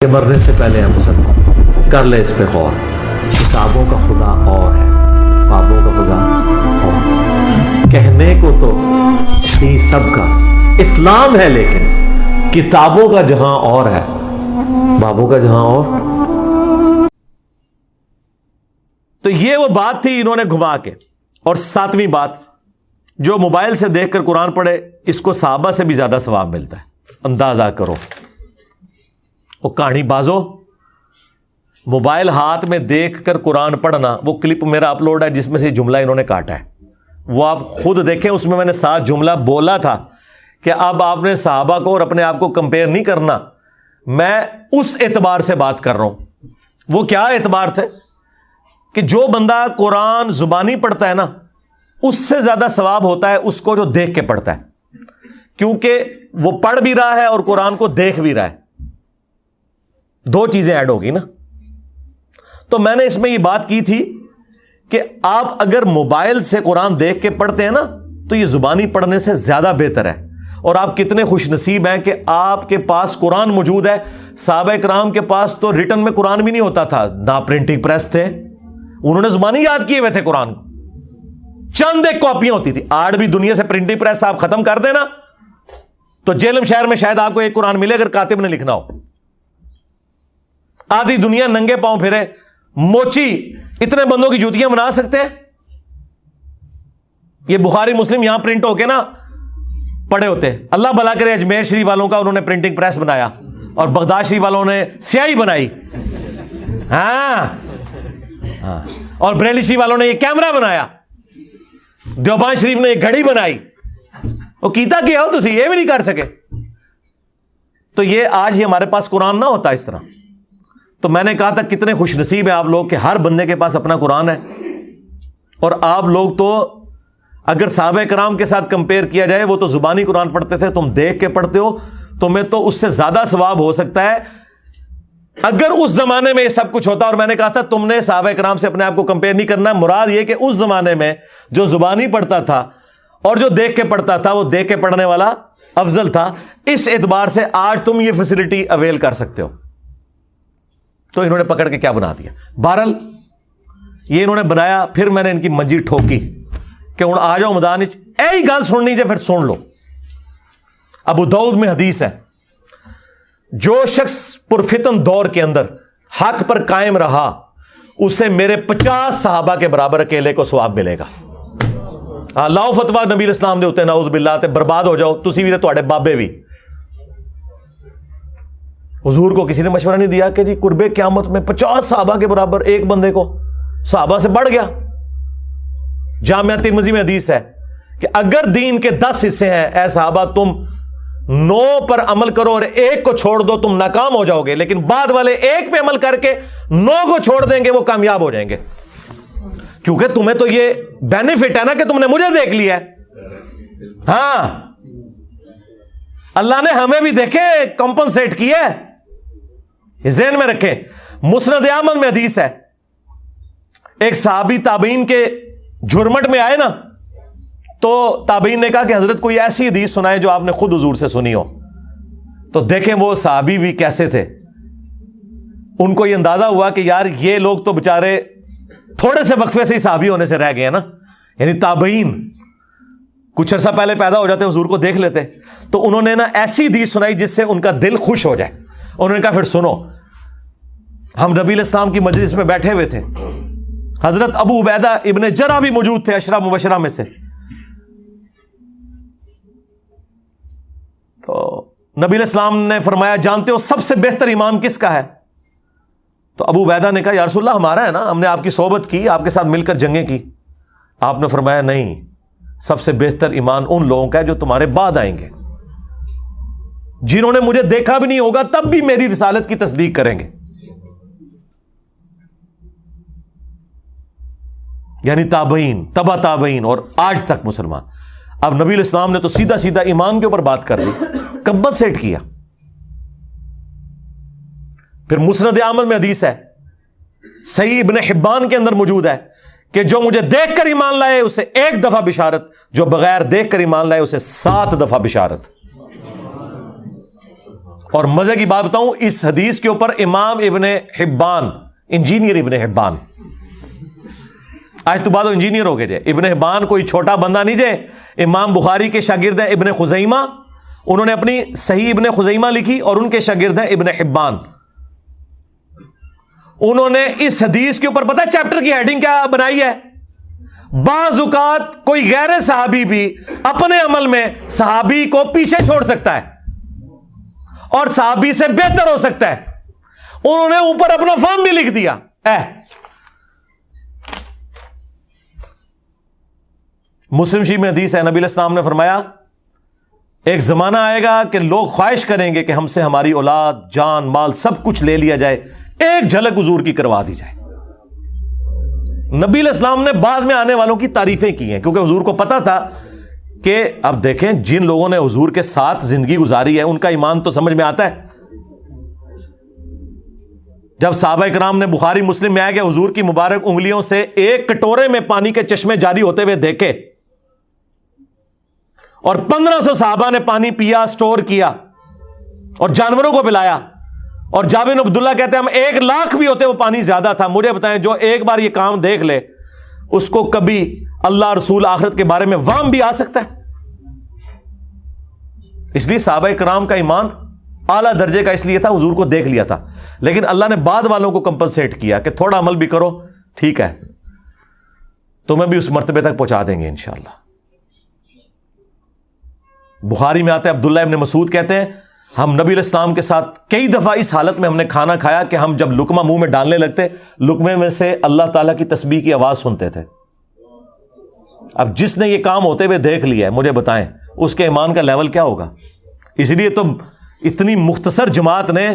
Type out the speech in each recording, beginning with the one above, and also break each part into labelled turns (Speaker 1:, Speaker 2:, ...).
Speaker 1: مرنے سے پہلے ہم مسلمان کر لے اس پہ غور. کتابوں کا خدا اور ہے، بابوں کا خدا اور ہے. کہنے کو تو ہی سب کا اسلام ہے، لیکن کتابوں کا جہاں اور ہے، بابوں کا جہاں اور.
Speaker 2: تو یہ وہ بات تھی انہوں نے گھما کے. اور ساتویں بات، جو موبائل سے دیکھ کر قرآن پڑھے اس کو صحابہ سے بھی زیادہ ثواب ملتا ہے. اندازہ کرو، وہ کہانی بازو موبائل ہاتھ میں دیکھ کر قرآن پڑھنا. وہ کلپ میرا اپلوڈ ہے جس میں سے جملہ انہوں نے کاٹا ہے، وہ آپ خود دیکھیں. اس میں نے 7 جملہ بولا تھا کہ اب آپ نے صحابہ کو اور اپنے آپ کو کمپیئر نہیں کرنا. میں اس اعتبار سے بات کر رہا ہوں. وہ کیا اعتبار تھے کہ جو بندہ قرآن زبانی پڑھتا ہے نا، اس سے زیادہ ثواب ہوتا ہے اس کو جو دیکھ کے پڑھتا ہے، کیونکہ وہ پڑھ بھی رہا ہے اور قرآن کو دیکھ بھی رہا ہے. 2 چیزیں ایڈ ہوگی نا. تو میں نے اس میں یہ بات کی تھی کہ آپ اگر موبائل سے قرآن دیکھ کے پڑھتے ہیں نا تو یہ زبانی پڑھنے سے زیادہ بہتر ہے. اور آپ کتنے خوش نصیب ہیں کہ آپ کے پاس قرآن موجود ہے. صحابہ کرام کے پاس تو ریٹن میں قرآن بھی نہیں ہوتا تھا، نہ پرنٹنگ پریس تھے. انہوں نے زبانی یاد کیے ہوئے تھے قرآن کو. چند ایک کاپیاں ہوتی تھی. آج بھی دنیا سے پرنٹنگ پریس آپ ختم کر دینا تو جیلم شہر میں شاید آپ کو ایک قرآن ملے اگر کاتب نے لکھنا ہو. آدھی دنیا ننگے پاؤں پھرے. موچی اتنے بندوں کی جوتیاں بنا سکتے ہیں. یہ بخاری مسلم یہاں پرنٹ ہو کے نا پڑے ہوتے. اللہ بھلا کرے اجمیر شریف والوں کا انہوں نے پرنٹنگ پریس بنایا اور بغداد شریف والوں نے سیاہی بنائی. ہاں، اور بریلی شریف والوں نے یہ کیمرہ بنایا. دیوبند شریف نے یہ گھڑی بنائی. وہ کیتا کیا ہو تسی یہ بھی نہیں کر سکے. تو یہ آج ہی ہمارے پاس قرآن نہ ہوتا اس طرح. تو میں نے کہا تھا کتنے خوش نصیب ہیں آپ لوگ کہ ہر بندے کے پاس اپنا قرآن ہے. اور آپ لوگ تو اگر صحابہ کرام کے ساتھ کمپیئر کیا جائے، وہ تو زبانی قرآن پڑھتے تھے، تم دیکھ کے پڑھتے ہو. تمہیں تو اس سے زیادہ ثواب ہو سکتا ہے اگر اس زمانے میں یہ سب کچھ ہوتا. اور میں نے کہا تھا تم نے صحابہ کرام سے اپنے آپ کو کمپیئر نہیں کرنا. مراد یہ کہ اس زمانے میں جو زبانی پڑھتا تھا اور جو دیکھ کے پڑھتا تھا وہ دیکھ کے پڑھنے والا افضل تھا. اس اعتبار سے آج تم یہ فیسلٹی اویل کر سکتے ہو. تو انہوں نے پکڑ کے کیا بنا دیا. بہرحال یہ انہوں نے بنایا. پھر میں نے ان کی منجی ٹھوکی کہ ہوں آ جاؤ میدان وچ، یہی گل سننی جے پھر سن لو. ابو داؤد میں حدیث ہے، جو شخص پرفتن دور کے اندر حق پر قائم رہا اسے میرے 50 صحابہ کے برابر اکیلے کو ثواب ملے گا. لاؤ فتوا نبی اسلام دے ہوتے نعوذ باللہ تے برباد ہو جاؤ تسی بھی تے تواڈے بابے بھی. حضور کو کسی نے مشورہ نہیں دیا کہ جی قرب قیامت میں 50 صحابہ کے برابر ایک بندے کو صحابہ سے بڑھ گیا. جامعہ ترمذی میں حدیث ہے کہ اگر دین کے 10 حصے ہیں اے صحابہ، تم 9 پر عمل کرو اور 1 کو چھوڑ دو تم ناکام ہو جاؤ گے، لیکن بعد والے 1 پہ عمل کر کے 9 کو چھوڑ دیں گے وہ کامیاب ہو جائیں گے. کیونکہ تمہیں تو یہ بینیفٹ ہے نا کہ تم نے مجھے دیکھ لیا ہے. ہاں، اللہ نے ہمیں بھی دیکھے کمپنسیٹ کیا ہے، یہ ذہن میں رکھیں. مسند احمد میں حدیث ہے، ایک صحابی تابعین کے جھرمٹ میں آئے نا تو تابعین نے کہا کہ حضرت کوئی ایسی حدیث سنائے جو آپ نے خود حضور سے سنی ہو. تو دیکھیں وہ صحابی بھی کیسے تھے. ان کو یہ اندازہ ہوا کہ یار یہ لوگ تو بےچارے تھوڑے سے وقفے سے ہی صحابی ہونے سے رہ گئے ہیں نا. یعنی تابعین کچھ عرصہ پہلے پیدا ہو جاتے، حضور کو دیکھ لیتے. تو انہوں نے نا ایسی حدیث سنائی جس سے ان کا دل خوش ہو جائے. انہوں نے کہا پھر سنو. ہم نبی الاسلام کی مجلس میں بیٹھے ہوئے تھے، حضرت ابو عبیدہ ابن جرح بھی موجود تھے 10 مبشرہ میں سے. تو نبی الاسلام نے فرمایا جانتے ہو سب سے بہتر ایمان کس کا ہے؟ تو ابو عبیدہ نے کہا یا رسول اللہ ہمارا ہے نا، ہم نے آپ کی صحبت کی، آپ کے ساتھ مل کر جنگیں کی. آپ نے فرمایا نہیں، سب سے بہتر ایمان ان لوگوں کا ہے جو تمہارے بعد آئیں گے، جنہوں نے مجھے دیکھا بھی نہیں ہوگا تب بھی میری رسالت کی تصدیق کریں گے. یعنی تابعین، تبع تابعین اور آج تک مسلمان. اب نبی الاسلام نے تو سیدھا سیدھا ایمان کے اوپر بات کر دی، کمبل سیٹ کیا. پھر مسند احمد میں حدیث ہے، صحیح ابن حبان کے اندر موجود ہے کہ جو مجھے دیکھ کر ایمان لائے اسے 1 دفعہ بشارت، جو بغیر دیکھ کر ایمان لائے اسے 7 دفعہ بشارت. اور مزے کی بات بتاؤں, اس حدیث کے اوپر امام ابن حبان, انجینئر ابن حبان, آج تو بعد انجینئر ہو گئے جے. ابن حبان کوئی چھوٹا بندہ نہیں جے, امام بخاری کے شاگرد ہیں ابن خزیمہ, انہوں نے اپنی صحیح ابن خزیمہ لکھی, اور ان کے شاگرد ہیں ابن حبان. انہوں نے اس حدیث کے اوپر پتہ چیپٹر کی ہیڈنگ کیا بنائی ہے؟ بعض اوقات کوئی غیر صحابی بھی اپنے عمل میں صحابی کو پیچھے چھوڑ سکتا ہے اور صحابی سے بہتر ہو سکتا ہے. انہوں نے اوپر اپنا فارم بھی لکھ دیا. مسلم شریف میں حدیث ہے, نبی علیہ السلام نے فرمایا ایک زمانہ آئے گا کہ لوگ خواہش کریں گے کہ ہم سے ہماری اولاد, جان, مال سب کچھ لے لیا جائے, ایک جھلک حضور کی کروا دی جائے. نبی علیہ السلام نے بعد میں آنے والوں کی تعریفیں کی ہیں, کیونکہ حضور کو پتا تھا کہ اب دیکھیں جن لوگوں نے حضور کے ساتھ زندگی گزاری ہے ان کا ایمان تو سمجھ میں آتا ہے. جب صحابہ کرام نے بخاری مسلم میں آیا کہ حضور کی مبارک انگلیوں سے ایک کٹورے میں پانی کے چشمے جاری ہوتے ہوئے دیکھے, اور 1500 صحابہ نے پانی پیا, سٹور کیا اور جانوروں کو پلایا, اور جابر بن عبداللہ کہتے ہیں ہم 1,00,000 بھی ہوتے وہ پانی زیادہ تھا. مجھے بتائیں جو ایک بار یہ کام دیکھ لے اس کو کبھی اللہ رسول آخرت کے بارے میں وہم بھی آ سکتا ہے؟ اس لیے صحابہ کرام کا ایمان اعلیٰ درجے کا اس لیے تھا, حضور کو دیکھ لیا تھا. لیکن اللہ نے بعد والوں کو کمپنسیٹ کیا کہ تھوڑا عمل بھی کرو, ٹھیک ہے, تمہیں بھی اس مرتبے تک پہنچا دیں گے انشاءاللہ. بخاری میں آتے ہیں عبداللہ ابن مسعود کہتے ہیں ہم نبی علیہ السلام کے ساتھ کئی دفعہ اس حالت میں ہم نے کھانا کھایا کہ ہم جب لقمہ منہ میں ڈالنے لگتے لقمے میں سے اللہ تعالیٰ کی تسبیح کی آواز سنتے تھے. اب جس نے یہ کام ہوتے ہوئے دیکھ لیا ہے مجھے بتائیں اس کے ایمان کا لیول کیا ہوگا. اس لیے تو اتنی مختصر جماعت نے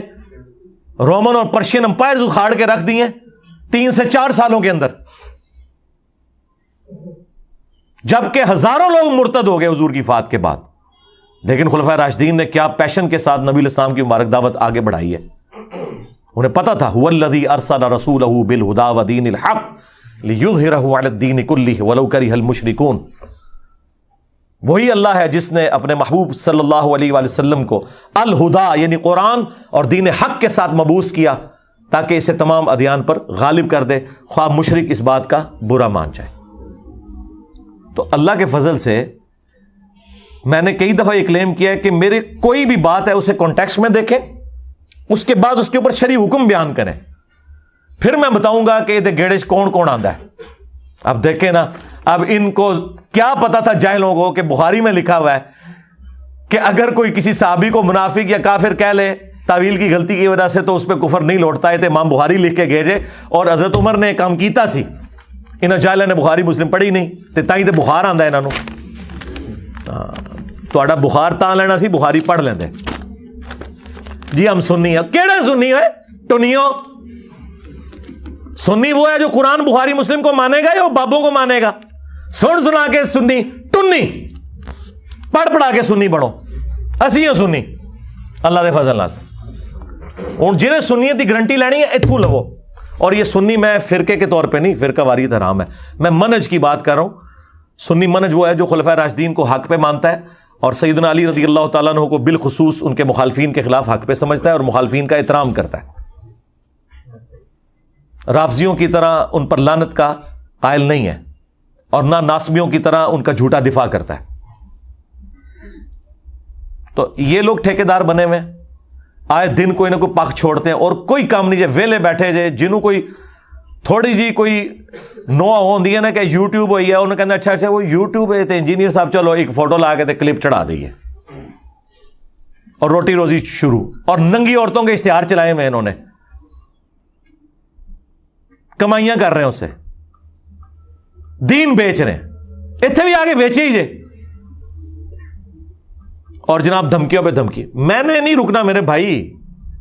Speaker 2: رومن اور پرشین امپائرز اکھاڑ کے رکھ دی ہیں 3 سے 4 سالوں کے اندر, جبکہ ہزاروں لوگ مرتد ہو گئے حضور کی وفات کے بعد. لیکن خلفائے راشدین نے کیا پیشن کے ساتھ نبی علیہ السلام کی مبارک دعوت آگے بڑھائی ہے. انہیں پتا تھا هو الذی ارسل رسولہ بالہدی ودین الحق لیظہرہ علی الدین کلہ ولو کرہ المشرکون. وہی اللہ ہے جس نے اپنے محبوب صلی اللہ علیہ وآلہ وسلم کو الہدی یعنی قرآن اور دین حق کے ساتھ مبعوث کیا تاکہ اسے تمام ادیان پر غالب کر دے, خواہ مشرک اس بات کا برا مان جائے. تو اللہ کے فضل سے میں نے کئی دفعہ یہ کلیم کیا ہے کہ میرے کوئی بھی بات ہے اسے کانٹیکسٹ میں دیکھیں, اس کے بعد اس کے اوپر شرعی حکم بیان کریں, پھر میں بتاؤں گا کہ یہ گیڑے کون کون آندا ہے. اب دیکھیں نا, اب ان کو کیا پتا تھا جاہلوں کو کہ بخاری میں لکھا ہوا ہے کہ اگر کوئی کسی صحابی کو منافق یا کافر کہہ لے تعویل کی غلطی کی وجہ سے تو اس پہ کفر نہیں لوٹتا ہے. تو امام بخاری لکھ کے گئے اور حضرت عمر نے کام کیتا سی, انہاں جاہلاں نے بخاری مسلم پڑھی نہیں تے تائیں تے بخار آندا ہے انہاں نو. تہاڈا بخار تاں لینا سی بخاری پڑھ لیندے. جی ہم سنی ہیں, کیڑے سنی ہے ٹنیوں؟ سنی وہ ہے جو قرآن بخاری مسلم کو مانے گا یا وہ بابوں کو مانے گا؟ سن سنا کے سنی ٹنی, پڑھ پڑھا کے سنی بڑھو. اسی ہیں سنی اللہ دے فضل نال. ہوں جنہیں سنیت کی گارنٹی لینی ہے اتھوں لو. اور یہ سنی میں فرقے کے طور پہ نہیں, فرقہ واریت حرام ہے, میں منہج کی بات کر رہا ہوں. سنی منہج وہ ہے جو خلفائے راشدین کو حق پہ مانتا ہے اور سیدنا علی رضی اللہ تعالیٰ عنہ کو بالخصوص ان کے مخالفین کے خلاف حق پہ سمجھتا ہے اور مخالفین کا احترام کرتا ہے. رافضیوں کی طرح ان پر لعنت کا قائل نہیں ہے اور نہ ناسبیوں کی طرح ان کا جھوٹا دفاع کرتا ہے. تو یہ لوگ ٹھیکیدار بنے ہوئے آئے دن کوئی نہ کوئی پاک چھوڑتے ہیں اور کوئی کام نہیں. جائے ویلے بیٹھے جائے جنہوں کوئی تھوڑی جی کوئی نوع ہوندی ہے نا کہ یوٹیوب ہوئی ہے, انہوں نے کہنا اچھا اچھا وہ یوٹیوب ہے تو انجینئر صاحب چلو ایک فوٹو لا کے تے کلپ چڑھا دئیے اور روٹی روزی شروع. اور ننگی عورتوں کے اشتہار چلائے ہوئے انہوں نے, کمائیاں کر رہے ہیں اسے, دین بیچ رہے ہیں, اتنے بھی آگے بیچے ہی جے. اور جناب دھمکیوں پہ دھمکی. میں نے نہیں رکنا میرے بھائی,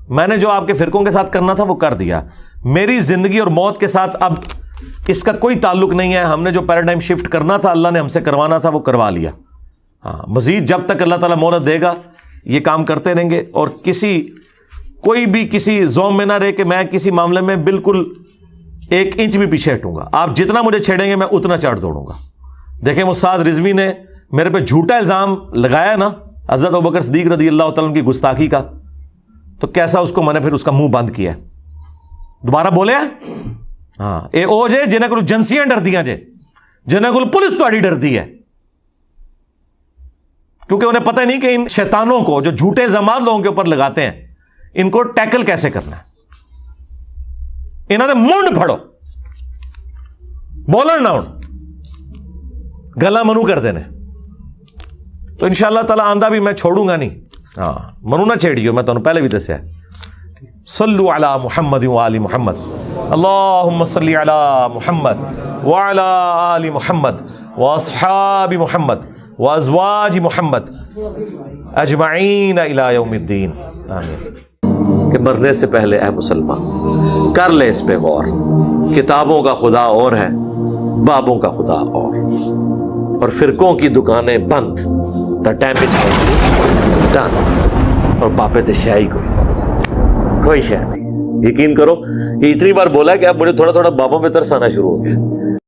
Speaker 2: میں نے جو آپ کے فرقوں کے ساتھ کرنا تھا وہ کر دیا. میری زندگی اور موت کے ساتھ اب اس کا کوئی تعلق نہیں ہے. ہم نے جو پیراڈائم شفٹ کرنا تھا اللہ نے ہم سے کروانا تھا وہ کروا لیا. ہاں مزید جب تک اللہ تعالیٰ مہلت دے گا یہ کام کرتے رہیں گے. اور کوئی بھی کسی زوم میں نہ رہے کہ میں کسی معاملے میں بالکل 1 انچ بھی پیچھے ہٹوں گا. آپ جتنا مجھے چھیڑیں گے میں اتنا چڑھ دوڑوں گا. دیکھیں استاد رضوی نے میرے پہ جھوٹا الزام لگایا نا حضرت ابوبکر صدیق رضی اللہ تعالیٰ کی گستاخی کا, تو کیسا اس کو میں نے پھر اس کا منہ بند کیا. دوبارہ بولے ہاں اے او جے جنہیں کو جنسیاں ڈردیاں جے, جنہیں کو پولیس تاری ڈردی ہے, کیونکہ انہیں پتہ نہیں کہ ان شیطانوں کو جو جھوٹے الزامات لوگوں کے اوپر لگاتے ہیں ان کو ٹیکل کیسے کرنا ہے. انہوں نے منڈ پھڑو, بولن نہ ہوں, گلا منو کر دینے. تو انشاءاللہ تعالیٰ آندہ بھی میں چھوڑوں گا نہیں. ہاں منو نہ چھیڑیو, میں تمہیں پہلے بھی دسیا. صلو علی محمد وآل محمد, اللہم صلی علی محمد وعلی آل محمد واصحاب محمد وازواج محمد اجمعین الی یوم الدین, آمین. کہ مرنے سے پہلے اے مسلمان کر لے اس پہ غور, کتابوں کا خدا اور ہے, بابوں کا خدا اور فرقوں کی دکانیں بند, دا ڈیمیج ڈن, اور پاپے تے شاہی کوئی شے نہیں. یقین کرو یہ اتنی بار بولا کہ اب مجھے تھوڑا تھوڑا بابوں پہ ترس آنا شروع ہو گیا.